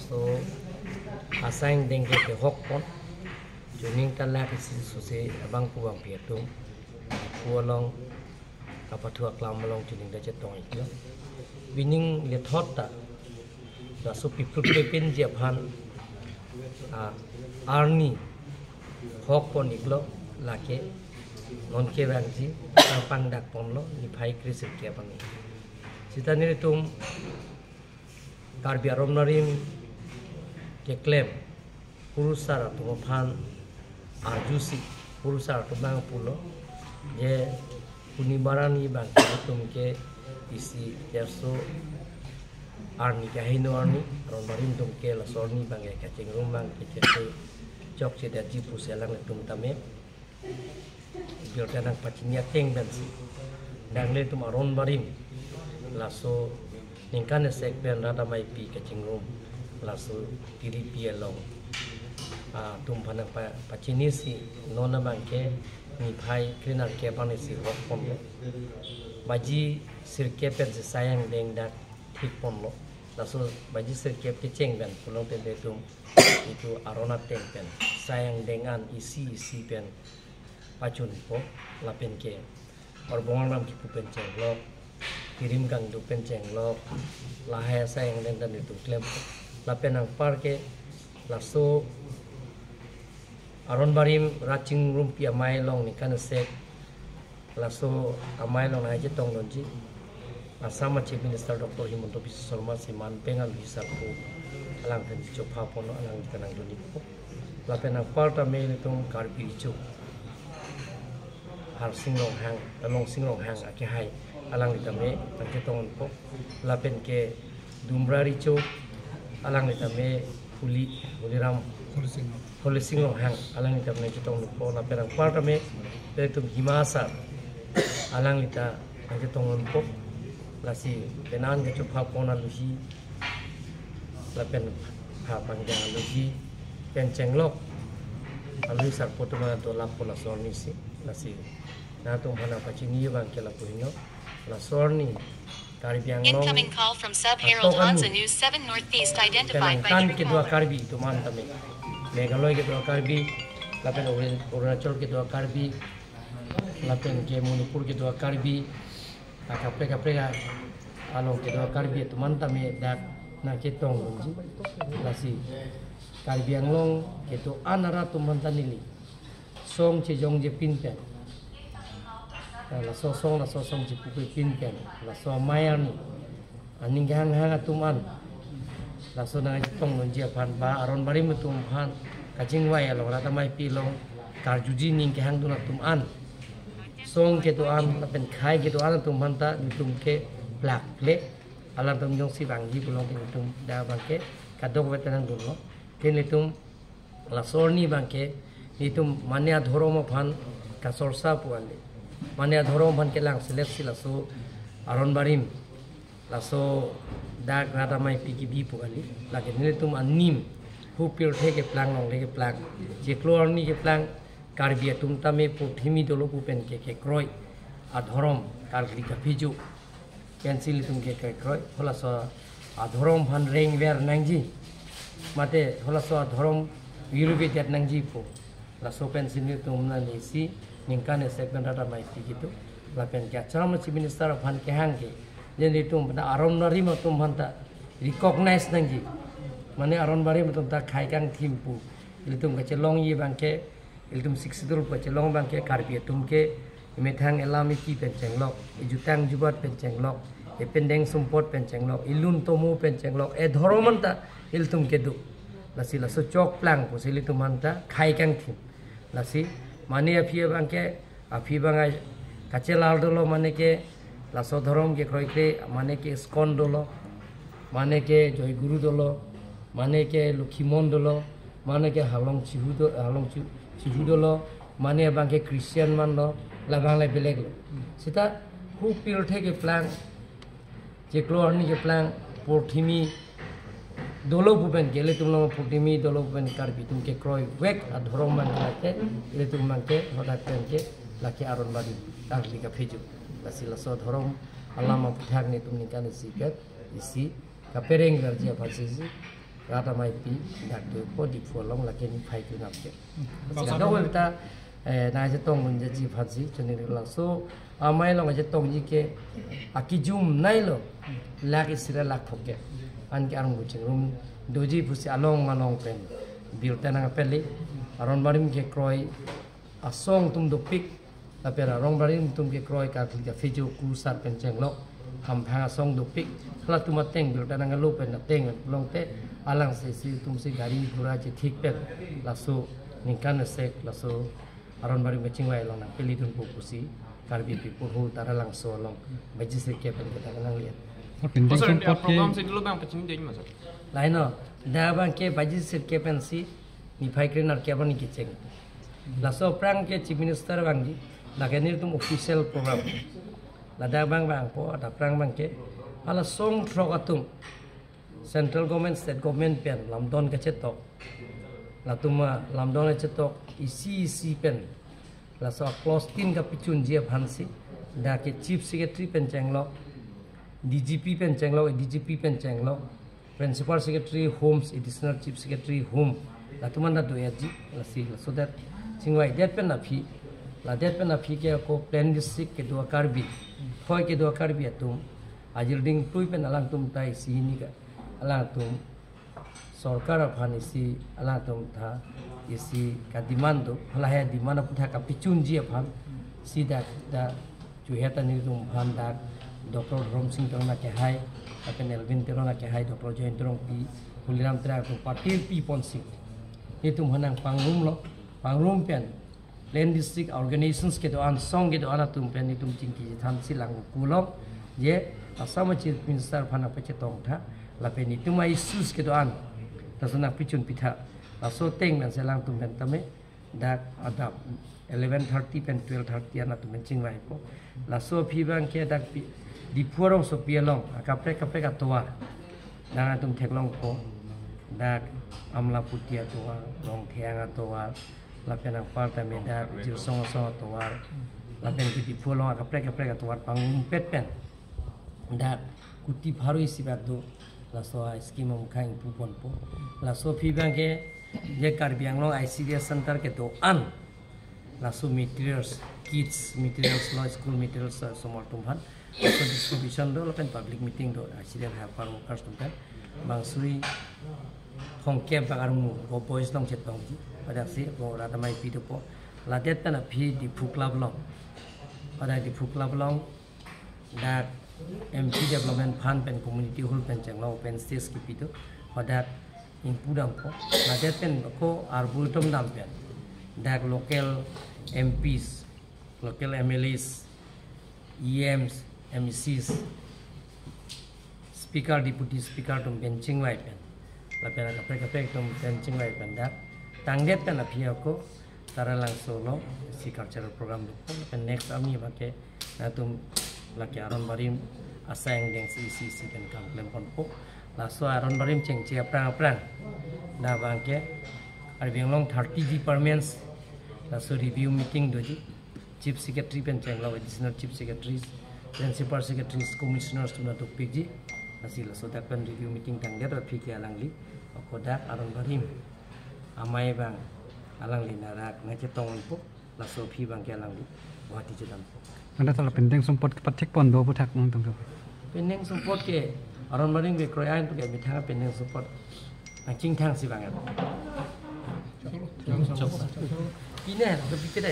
so asang dengke ke hokpon juning talak isi sose abang puang piatum pualong kapatua klamalong juning da cetong itu bining le thotta da so piplut pepin japhan arni hokpon iglo lake non ke bangji pang dak ponlo ni phai krisit ke pangi sitani tum karbi aromnarim ke klem purusara tu phan arjusi purusara tu bang pulo je punibarani bang tum ke isi yerso arni kahino arni aromnarim tum ke la sorni bang ke kacing rumbang ke jok ce da jipu selang tum tame biar tenang pacinya teng dan si dang le tum aron barim laso ningkan sek ben rada mai pi kacing rum laso tiri pielong tum phana pacini si nona bangke ni phai krinar ke pani si hok pom baji sirke pen si sayang deng dak thik pom lo laso baji sirke ke ceng ben pulong ten tum itu arona teng pen sayang dengan isi pen pacun po lapen ke or bongang ram ki pen ceng lo kirim kang du penceng lo lahaya sayang dan itu klem lapen ang parke laso aron barim racing rumpia mai long ni kan sek laso amai long aje tong lonji asama chief minister dr himanto biswa sarma siman pengal hisap ko alang kan chopa pono alang kanang doni ko lapen ang parta me tong karpi chu har singlong hang along singlong hang ake hai alang ditame tangke tongon po lapen ke dumbrari cho alang ditame huliram holising long hang alang ditame chitong po lapen ang partame petum himasa alang dita tangke tongon po lasi penan ke chupha pona luhi lapen ha pangjang luhi pencenglok alui sar potuma to lapo la sornisi lasi na tum hana pachini bang ke la puino la sorni karbiang long incoming call from Sub Herald Hansa News 7 Northeast identified by kan ke dua karbi tu man tame Meghalaya ke dua karbi lapen Arunachal ke dua karbi lapen ke Manipur ke dua karbi kapre along ke dua karbi tu man tame dak na ke tong lonji lasi karbiang long ke tu anara tu man tanili song che jong je pinten la sosong je pukul pinten la so mayan aning hang atuman la so na tong lonji pan ba aron bari mutum pan kacing wai lo rata mai pilong karjuji ning ke hang tu an song ke tu an pen khai ke tu an tum hanta tum ke plak le alam tum jong si bangji pulong tum da bangke kadok wetanang dulu tin tum la sorni bangke nitum mania dhoromo phan kasorsa puande mania dhoromo phan ke lang selesi laso aron barim laso dak rata mai piki puali lagi nitum anim hu pir theke plang long leke plang je klor ni ke plang karbia tum tame puthimi dolo pupen ke kroi adhorom kalli ka piju pencil tum ke kroi hola so adhorom phan reng ver nangji mate hola so adhorom wirubi tet nangji po la so pencil tum na ni si ningkane segmen rata mai gitu la pen ka chama chief minister phan ke hangke jadi tum pada aron nari ma tum hanta recognize nangji mane aron bari ma tum ta khai kang thimpu ilitum ka chelong yi bangke ilitum siksidul pa chelong bangke karpi tum ke imethang elami ki pencenglok ijutang jubat pencenglok ependeng sumpot pencenglok ilun tomu pencenglok dhoromanta iltum kedu lasi laso chok plang ko silitum hanta khai kang thim lasi mane aphi bangke aphi bangai kachelal dolo mane ke laso dhorom ke kroi ke mane ke skon dolo mane ke joy guru dolo mane ke lukhimon dolo mane ke halong chihu dolo mane bangke christian man lo labang le beleg lo sita hu pil theke plan je klor ni ke plan porthimi dolo buben gele tumlo porthimi dolo buben karbi tum ke kroi wek adhorom man lake le tum man ke hodak pen ke laki aron badi tarli ka pheju lasila so dhorom alama puthak ni tum ni kan sikat isi ka pereng garji phasisi rata mai pi dak tu po di folong la ken phai tu nap ke ga do ta na je tong mun je ji phat ji chuni la so amai long je tong ji ke akijum nai lo la ke sira la thok ke an ke arung ching rum doji pusi along manong pen bil tanang peli aron barim ke kroi asong tum do pik tapi rong barim tum ke kroi ka ke fejo ku sar pen cheng lo ham pha song do pik kala tum teng bil tanang lo pen teng long te alang se si tum si gari pura je thik pe la so ningkan se la so aron barim ke chingwai lo na peli tun pu pusi karbi pi pu hu tara lang so long baji se ke pen ke tanang liat program sih dulu bang kecil dia masuk. Lain no, dah bang ke baju set ke pensi, ni fai kena nak apa ni keceng. Laso perang ke chief minister bang ji, nak ni tu official program. Dah bang po, ada perang bang ke, ala song trok atum, central government state government pen, lamdon ke cetok, latuma lamdon ke cetok, isi pen, laso close team ke picun dia hansi, dah ke chief secretary pen cenglo. DGP pen cenglo, DGP pen cenglo, Principal Secretary Homes, Additional Chief Secretary Home, la tuman na doya ji, la si, so that singwai that pen api, la that pen api ke ko plan district ke dua karbi, koi ke dua karbi atum, ajil ding tui pen alang tum tai si ini ka, alang tum, sorkar apani si, alang tum tha, isi ka dimando, halah ya dimana putha ka picun ji apam, si da juheta ni tum pam da. Dr. Rom Singh Terona ke hai, akan Elvin Terona ke hai, Dr. Join Terong pi, Kuliram Tera tu Patil pi Ponsing. Itu menang pangrum lo, pangrum pen, Land District Organizations ke doan song ke doan atum pen itu cingki tham silang kulong, je asam Chief Minister phana peche tong tha, lapen itu mai isus ke doan, tasana picun pitha, laso teng dan selang tum pen tame, dak ada 11:30 pen 12:30 anak tum cing vai po, laso pi bang ke dak di purong so pialong kapre katoa dan atum teklong ko dak amla putia toa long thianga toa lapen ang parta meda jil song toa lapen di purong kapre katoa pangum pet pen dak kuti bharu isibak do la so scheme om khaing pupon po la so phi bang ke je karbiang long ICDS center ke to an la so materials kits materials lo school materials somor tumhan so distribution do lapen public meeting do accident have par workers tumpen bang suri phong camp bang armu go boys long chetong ji pada si go rata mai pi do po la det tan phi di phuk lab long pada di phuk lab long da MP development fund pen community hall pen changlo pen stage ki pi do pada impudang po la det pen ko arbul tom dam pen da local MPs local MLAs EMs MECs speaker deputy speaker tum benching wai pen la pena kapre tum benching wai pen da tangdet pen apia ko tara lang solo si cultural program do pen next ami ba ke na tum la ke aron barim asang deng si pen kamplem kon po la so aron barim cheng che prang da bang ke ar binglong 30 departments la so review meeting do ji chief secretary pen cheng lo additional chief secretaries Principal Secretaries, Commissioners tu nato PG, hasil so that pen review meeting tang dia PG alangli, kodak aron barim, amai bang alangli narak ngacetong po, laso pi bang ke alangli, wati jedam po. Anda telah penting support kepatik pon do putak nong tong. Penting support ke aron barim ke kroyan tu ke mitang penting support, angking tang si banget. Ini lebih kita